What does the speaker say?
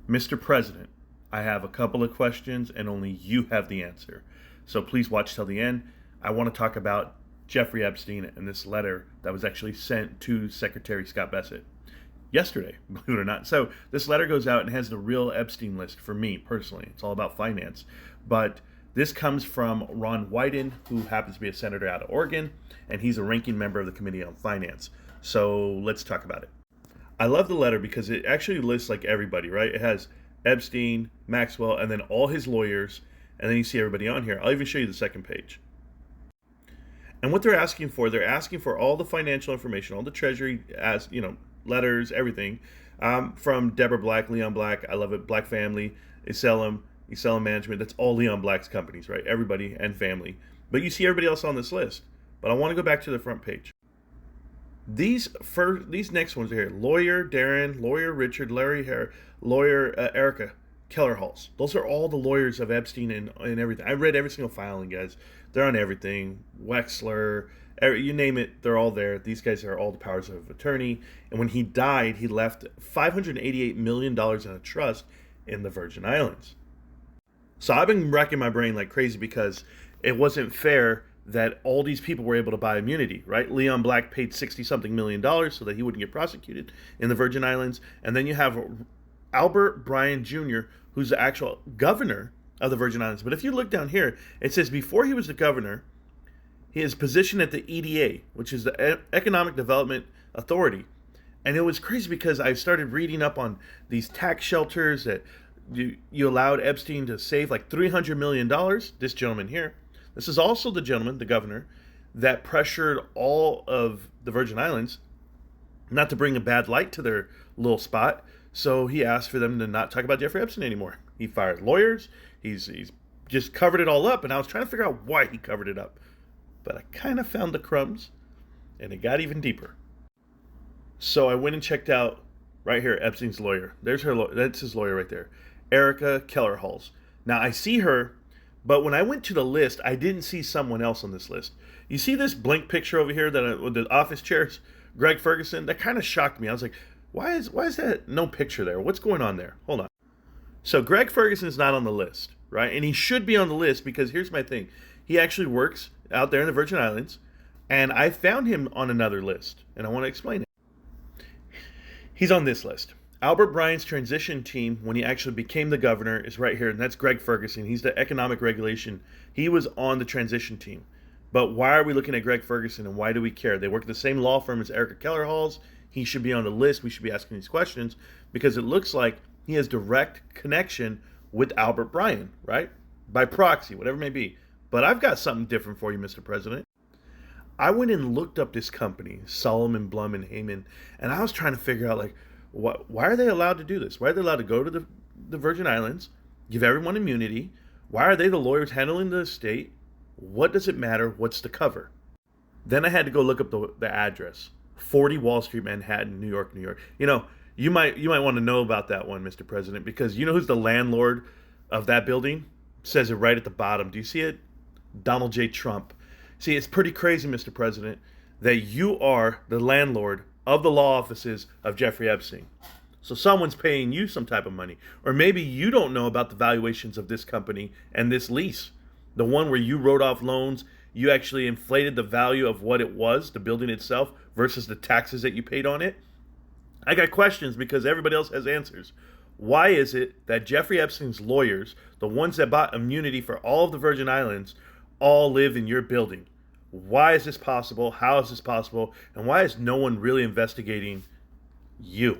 Mr. President, I have a couple of questions and only you have the answer. So please watch till the end. I want to talk about Jeffrey Epstein and this letter that was actually sent to Secretary Scott Bessent yesterday, believe it or not. So this letter goes out and has the real Epstein list for me personally. It's all about finance. But this comes from Ron Wyden, who happens to be a senator out of Oregon, and he's a ranking member of the Committee on Finance. So let's talk about it. I love the letter because it actually lists like everybody, right? It has Epstein, Maxwell, and then all his lawyers, and then you see everybody on here. I'll even show you the second page. And what they're asking for all the financial information, all the Treasury, as letters, everything, from Deborah Black, Leon Black, I love it, Black Family, Iselem Management. That's all Leon Black's companies, right? Everybody and family. But you see everybody else on this list. But I want to go back to the front page. These next ones are here: lawyer Darren, lawyer Richard, Larry Hare, lawyer Erica Keller-Halls. Those are all the lawyers of Epstein and everything. I read every single filing, guys. They're on everything. Wexler, you name it, they're all there. These guys are all the powers of attorney. And when he died, he left $588 million in a trust in the Virgin Islands. So I've been racking my brain like crazy because it wasn't fair that all these people were able to buy immunity, right? Leon Black paid $60-something million so that he wouldn't get prosecuted in the Virgin Islands. And then you have Albert Bryan Jr., who's the actual governor of the Virgin Islands. But if you look down here, it says before he was the governor, his position at the EDA, which is the Economic Development Authority. And it was crazy because I started reading up on these tax shelters that you allowed Epstein to save like $300 million, this gentleman here. This is also the gentleman, the governor, that pressured all of the Virgin Islands not to bring a bad light to their little spot. So he asked for them to not talk about Jeffrey Epstein anymore. He fired lawyers. He's just covered it all up. And I was trying to figure out why he covered it up. But I kind of found the crumbs, and it got even deeper. So I went and checked out right here, Epstein's lawyer. That's his lawyer right there, Erica Keller-Halls. Now I see her. But when I went to the list, I didn't see someone else on this list. You see this blank picture over here with the office chairs, Greg Ferguson? That kind of shocked me. I was like, why is that no picture there? What's going on there? Hold on. So Greg Ferguson is not on the list, right? And he should be on the list because here's my thing. He actually works out there in the Virgin Islands, and I found him on another list, and I want to explain it. He's on this list. Albert Bryan's transition team, when he actually became the governor, is right here, and that's Greg Ferguson. He's the economic regulation. He was on the transition team. But why are we looking at Greg Ferguson, and why do we care? They work at the same law firm as Erica Keller-Halls. He should be on the list. We should be asking these questions because it looks like he has direct connection with Albert Bryan, right? By proxy, whatever it may be. But I've got something different for you, Mr. President. I went and looked up this company, Solomon, Blum, and Heyman, and I was trying to figure out, like, why are they allowed to do this? Why are they allowed to go to the Virgin Islands, give everyone immunity? Why are they the lawyers handling the estate? What does it matter? What's the cover? Then I had to go look up the address. 40 Wall Street, Manhattan, New York, New York. You might want to know about that one, Mr. President, because you know who's the landlord of that building? It says it right at the bottom. Do you see it? Donald J. Trump. See, it's pretty crazy, Mr. President, that you are the landlord of the law offices of Jeffrey Epstein. So someone's paying you some type of money. Or maybe you don't know about the valuations of this company and this lease. The one where you wrote off loans, you actually inflated the value of what it was, the building itself, versus the taxes that you paid on it. I got questions because everybody else has answers. Why is it that Jeffrey Epstein's lawyers, the ones that bought immunity for all of the Virgin Islands, all live in your building? Why is this possible? How is this possible? And why is no one really investigating you?